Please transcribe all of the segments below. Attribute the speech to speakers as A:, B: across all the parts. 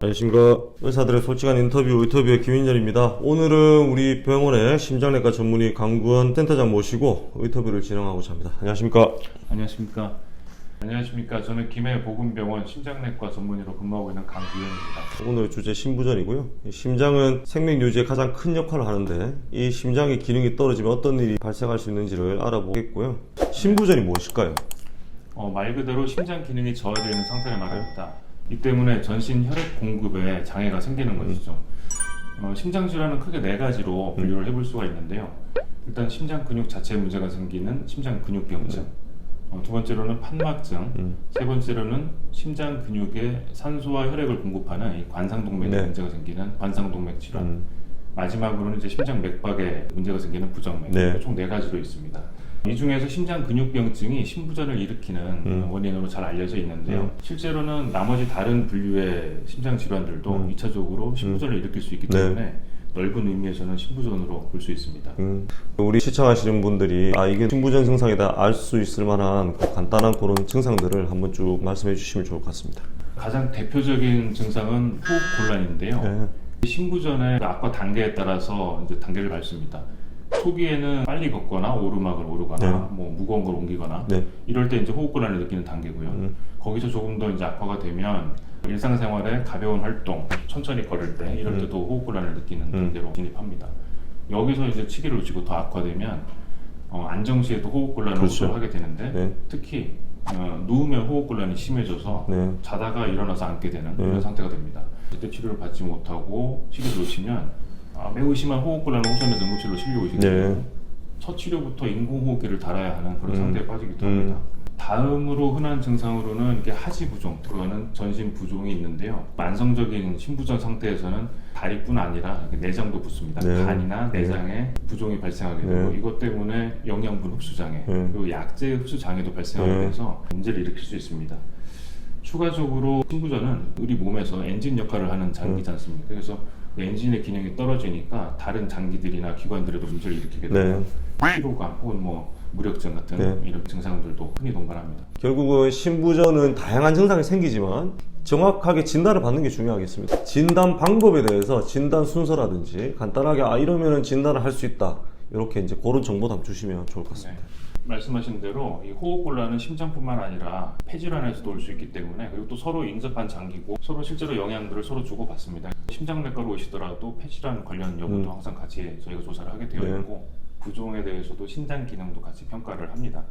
A: 안녕하십니까. 의사들의 솔직한 인터뷰의 김인열입니다. 오늘은 우리 병원의 심장내과 전문의 강구원 센터장 모시고 인터뷰를 진행하고자 합니다. 안녕하십니까.
B: 안녕하십니까. 안녕하십니까. 저는 김해보건병원 심장내과 전문의로 근무하고 있는 강구현입니다.
A: 오늘 주제 심부전이고요. 심장은 생명 유지에 가장 큰 역할을 하는데 이 심장의 기능이 떨어지면 어떤 일이 발생할 수 있는지를 알아보겠고요. 심부전이 무엇일까요?
B: 말 그대로 심장 기능이 저하되어 있는 상태를 말합니다. 이 때문에 전신 혈액 공급에 장애가 생기는 것이죠. 심장 질환은 크게 네 가지로 분류를 해볼 수가 있는데요. 일단 심장 근육 자체에 문제가 생기는 심장 근육병증, 두 번째로는 판막증, 세 번째로는 심장 근육에 산소와 혈액을 공급하는 이 관상동맥에 문제가 생기는 관상동맥 질환, 마지막으로는 이제 심장 맥박에 문제가 생기는 부정맥. 총 네 가지로 있습니다. 이 중에서 심장 근육병증이 심부전을 일으키는 원인으로 잘 알려져 있는데요. 실제로는 나머지 다른 분류의 심장 질환들도 2차적으로 심부전을 일으킬 수 있기 때문에 넓은 의미에서는 심부전으로 볼 수 있습니다.
A: 우리 시청하시는 분들이 이게 심부전 증상이다 알 수 있을 만한 간단한 그런 증상들을 한번 쭉 말씀해 주시면 좋을 것 같습니다.
B: 가장 대표적인 증상은 호흡 곤란인데요. 심부전의 악화 단계에 따라서 이제 단계를 밟습니다. 초기에는 빨리 걷거나 오르막을 오르거나 뭐 무거운 걸 옮기거나 이럴 때 이제 호흡곤란을 느끼는 단계고요. 거기서 조금 더 이제 악화가 되면 일상생활에 가벼운 활동, 천천히 걸을 때 이럴 때도 호흡곤란을 느끼는 단계로 진입합니다. 여기서 이제 치기를 놓치고 더 악화되면 안정시에도 호흡곤란을 호소하게 되는데 특히 누우면 호흡곤란이 심해져서 자다가 일어나서 앉게 되는 이런 상태가 됩니다. 그때 치료를 받지 못하고 치기를 놓치면 매우 심한 호흡곤란을 호소하면서 응급실로 실려 오시게 되고 첫 치료부터 인공호흡기를 달아야 하는 그런 상태에 빠지기도 합니다. 다음으로 흔한 증상으로는 이게 하지부종, 그거는 전신 부종이 있는데요. 만성적인 심부전 상태에서는 다리뿐 아니라 내장도 붙습니다. 간이나 내장에 부종이 발생하게 되고 이것 때문에 영양분 흡수 장애, 그리고 약제 흡수 장애도 발생하게 돼서 문제를 일으킬 수 있습니다. 추가적으로 심부전은 우리 몸에서 엔진 역할을 하는 장기지 않습니까? 그래서 엔진의 기능이 떨어지니까 다른 장기들이나 기관들에도 문제를 일으키게 되고 피로감 혹은 무력증 같은 이런 증상들도 흔히 동반합니다.
A: 결국은 심부전은 다양한 증상이 생기지만 정확하게 진단을 받는 게 중요하겠습니다. 진단 방법에 대해서 진단 순서라든지 간단하게 이러면은 진단을 할 수 있다, 이렇게 이제 그런 정보도 한번 주시면 좋을 것 같습니다.
B: 말씀하신 대로 이 호흡곤란은 심장뿐만 아니라 폐질환에서도 올 수 있기 때문에, 그리고 또 서로 인접한 장기고 서로 실제로 영향들을 서로 주고받습니다. 심장내과로 오시더라도 폐질환 관련 여부도 항상 같이 저희가 조사를 하게 되어 있고 부종에 대해서도 신장 기능도 같이 평가를 합니다.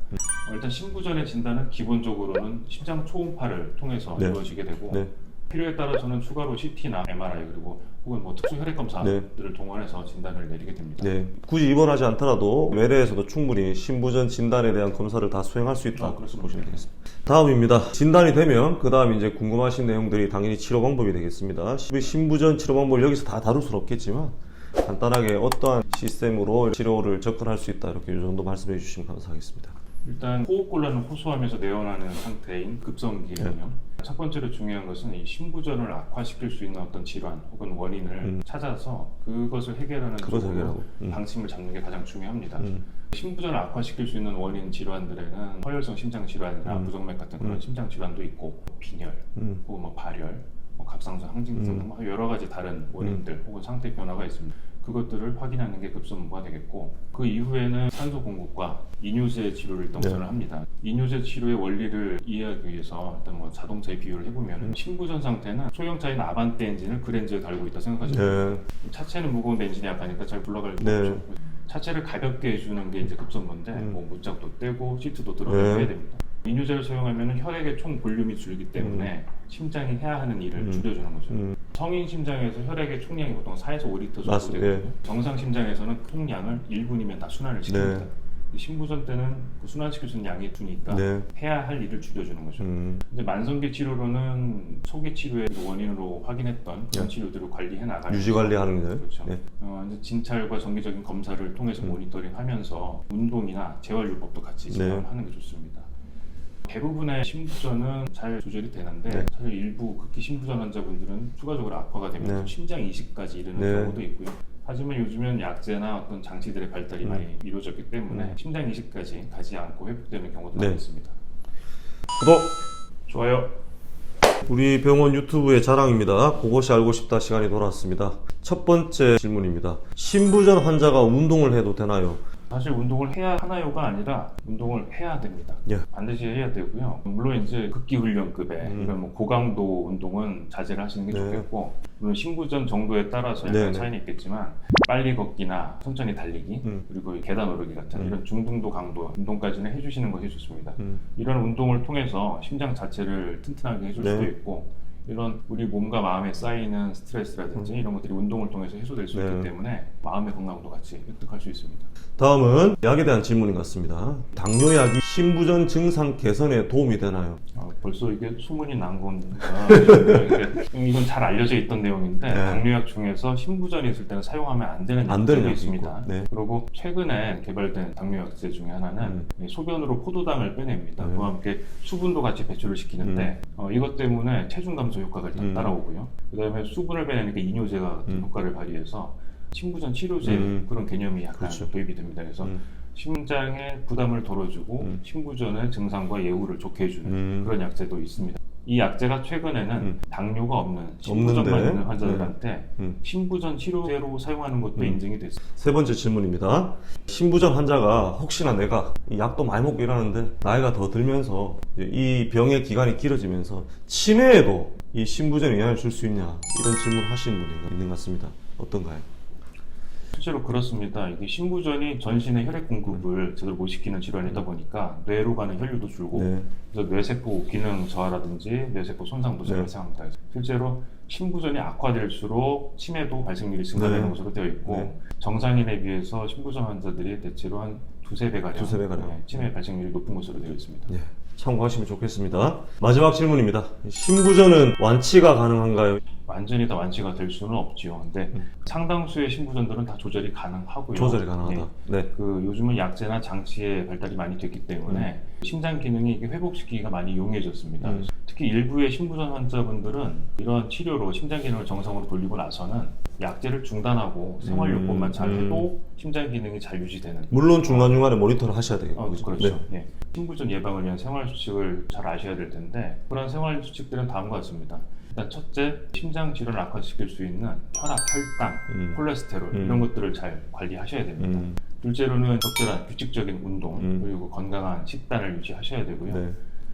B: 일단 심부전의 진단은 기본적으로는 심장 초음파를 통해서 이루어지게 되고 필요에 따라서는 추가로 CT나 MRI 그리고 혹은 특수 혈액 검사들을 동원해서 진단을 내리게 됩니다.
A: 굳이 입원하지 않더라도 외래에서도 충분히 심부전 진단에 대한 검사를 다 수행할 수 있다, 그렇게 보시면 되겠습니다. 다음입니다. 진단이 되면 그 다음 이제 궁금하신 내용들이 당연히 치료 방법이 되겠습니다. 심부전 치료 방법을 여기서 다 다룰 수는 없겠지만 간단하게 어떠한 시스템으로 치료를 접근할 수 있다, 이렇게 이 정도 말씀해 주시면 감사하겠습니다.
B: 일단 호흡곤란을 호소하면서 내원하는 상태인 급성기예요. 첫 번째로 중요한 것은 이 심부전을 악화시킬 수 있는 어떤 질환 혹은 원인을 찾아서 그것을 해결하는 쪽으로 방침을 잡는 게 가장 중요합니다. 심부전을 악화시킬 수 있는 원인 질환들에는 허혈성 심장 질환이나 부정맥 같은 그런 심장 질환도 있고 빈혈 혹은 발열, 갑상선 항진증 등 여러 가지 다른 원인들 혹은 상태 변화가 있습니다. 그것들을 확인하는 게 급선무가 되겠고, 그 이후에는 산소 공급과 이뇨제 치료를 일단 우선을 합니다. 이뇨제 치료의 원리를 이해하기 위해서 일단 자동차의 비유를 해보면 심부전 상태는 소형차인 아반떼 엔진을 그랜저에 달고 있다 생각하시면 돼요. 차체는 무거운 엔진이 약하니까 잘 굴러갈 수 없죠. 차체를 가볍게 해주는 게 이제 급선무인데 문짝도 떼고 시트도 들어가야 됩니다. 이뇨제를 사용하면 혈액의 총 볼륨이 줄기 때문에 심장이 해야 하는 일을 줄여주는 거죠. 성인 심장에서 혈액의 총량이 보통 4에서 5리터 정도 되거든요. 정상 심장에서는 총량을 1분이면 다 순환을 시킵니다. 심부전 때는 그 순환시킬 수 있는 양이 주니까 해야 할 일을 줄여주는 거죠. 이제 만성기 치료로는 초기 치료의 원인으로 확인했던 그런 치료들을 관리해 나가는
A: 유지 관리하는 거예요.
B: 그렇죠. 이제 진찰과 정기적인 검사를 통해서 모니터링하면서 운동이나 재활요법도 같이 진행하는 게 좋습니다. 대부분의 심부전은 잘 조절이 되는데 사실 일부 극히 심부전 환자분들은 추가적으로 악화가 되면서 심장 이식까지 이르는 경우도 있고요. 하지만 요즘은 약제나 어떤 장치들의 발달이 많이 이루어졌기 때문에 심장 이식까지 가지 않고 회복되는 경우도 많이 있습니다.
A: 구독,
B: 좋아요.
A: 우리 병원 유튜브의 자랑입니다. 그것이 알고 싶다 시간이 돌아왔습니다. 첫 번째 질문입니다. 신부전 환자가 운동을 해도 되나요?
B: 사실 운동을 해야 하나요가 아니라 운동을 해야 됩니다.
A: 예.
B: 반드시 해야 되고요. 물론 이제 극기훈련급의 이런 뭐 고강도 운동은 자제를 하시는 게
A: 네.
B: 좋겠고, 물론 신부전 정도에 따라서 약간
A: 네네.
B: 차이는 있겠지만 빨리 걷기나 천천히 달리기 그리고 계단 오르기 같은 이런 중등도 강도 운동까지는 해주시는 것이 좋습니다. 이런 운동을 통해서 심장 자체를 튼튼하게 해줄
A: 네.
B: 수도 있고, 이런 우리 몸과 마음에 쌓이는 스트레스라든지 이런 것들이 운동을 통해서 해소될 수
A: 네.
B: 있기 때문에 마음의 건강도 같이 획득할 수 있습니다.
A: 다음은 약에 대한 질문인 것 같습니다. 당뇨약이 신부전 증상 개선에 도움이 되나요?
B: 벌써 이게 소문이 난 건가? 이건 잘 알려져 있던 내용인데
A: 네.
B: 당뇨약 중에서 신부전이 있을 때는 사용하면 안 되는
A: 안 되는
B: 약이
A: 약이
B: 있습니다.
A: 있고. 네.
B: 그리고 최근에 개발된 당뇨약제 중에 하나는 소변으로 포도당을 빼냅니다.
A: 네.
B: 그와 함께 수분도 같이 배출을 시키는데 이것 때문에 체중 감소 효과가 일단 따라오고요. 그다음에 수분을 빼내니까 이뇨제가 같은 효과를 발휘해서 신부전 치료제 그런 개념이 약간
A: 그렇죠.
B: 도입이 됩니다. 그래서 심장의 부담을 덜어주고 신부전의 증상과 예후를 좋게 해주는 그런 약제도 있습니다. 이 약제가 최근에는 당뇨가 없는 신부전만
A: 없는데?
B: 있는 환자들한테 신부전 치료제로 사용하는 것도 인증이 됐습니다.
A: 세 번째 질문입니다. 신부전 환자가 혹시나 내가 이 약도 많이 먹고 이러는데 나이가 더 들면서 이 병의 기간이 길어지면서 치매에도 이 신부전이 영향을 줄 수 있냐, 이런 질문을 하시는 분이 있는 것 같습니다. 어떤가요?
B: 실제로 그렇습니다. 이게 신부전이 전신의 혈액 공급을 제대로 못 시키는 질환이다 보니까 뇌로 가는 혈류도 줄고,
A: 네.
B: 그래서 뇌세포 기능 저하라든지 뇌세포 손상도
A: 네.
B: 발생합니다. 실제로 신부전이 악화될수록 치매도 발생률이 증가되는
A: 네.
B: 것으로 되어 있고,
A: 네.
B: 정상인에 비해서 신부전 환자들이 대체로 한 두세 배 가량 치매 발생률이 높은 것으로 되어 있습니다.
A: 네. 참고하시면 좋겠습니다. 마지막 질문입니다. 신부전은 완치가 가능한가요?
B: 완전히 다 완치가 될 수는 없지요. 근데 상당수의 신부전들은 다 조절이 가능하고요.
A: 조절이 가능하다. 네.
B: 요즘은 약제나 장치의 발달이 많이 됐기 때문에 심장 기능이 이게 회복시키기가 많이 용이해졌습니다. 특히 일부의 신부전 환자분들은 이런 치료로 심장 기능을 정상으로 돌리고 나서는 약제를 중단하고 생활요법만 잘 해도 심장 기능이 잘 유지되는.
A: 물론 중간중간에 모니터를 하셔야 되겠고.
B: 그렇죠.
A: 네.
B: 예. 신부전 예방을 위한 생활수칙을 잘 아셔야 될 텐데, 그런 생활수칙들은 다음과 같습니다. 일단 첫째, 심장 질환을 악화시킬 수 있는 혈압, 혈당, 콜레스테롤 이런 것들을 잘 관리하셔야 됩니다. 둘째로는 적절한 규칙적인 운동, 그리고 건강한 식단을 유지하셔야 되고요.
A: 네.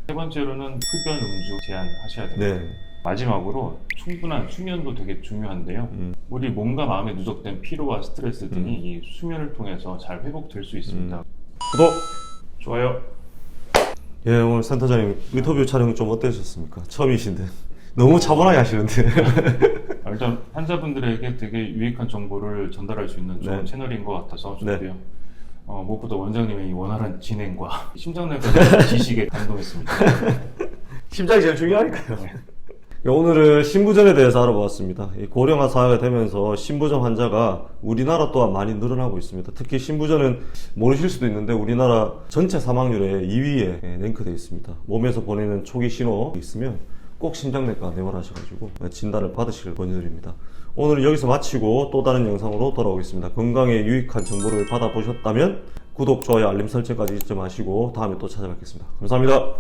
B: 세 번째로는 흡연, 음주 제한하셔야 됩니다.
A: 네.
B: 마지막으로 충분한 수면도 되게 중요한데요. 우리 몸과 마음에 누적된 피로와 스트레스 등이 이 수면을 통해서 잘 회복될 수 있습니다.
A: 구독!
B: 좋아요.
A: 예, 오늘 센터장님 인터뷰 촬영 좀 어떠셨습니까? 처음이신데 너무 차분하게 하시는데.
B: 일단 환자분들에게 되게 유익한 정보를 전달할 수 있는 좋은
A: 네.
B: 채널인 것 같아서
A: 네.
B: 좋고요. 무엇보다 원장님의 이 원활한 진행과 심장내과 지식에 감동했습니다.
A: 심장이 제일 중요하니까요. 오늘은 신부전에 대해서 알아보았습니다. 이 고령화 사회가 되면서 신부전 환자가 우리나라 또한 많이 늘어나고 있습니다. 특히 신부전은 모르실 수도 있는데 우리나라 전체 사망률의 2위에 랭크되어 있습니다. 몸에서 보내는 초기 신호 있으면 꼭 심장내과 내원하셔가지고 진단을 받으시길 권유드립니다. 오늘은 여기서 마치고 또 다른 영상으로 돌아오겠습니다. 건강에 유익한 정보를 받아보셨다면 구독, 좋아요, 알림 설정까지 잊지 마시고 다음에 또 찾아뵙겠습니다. 감사합니다.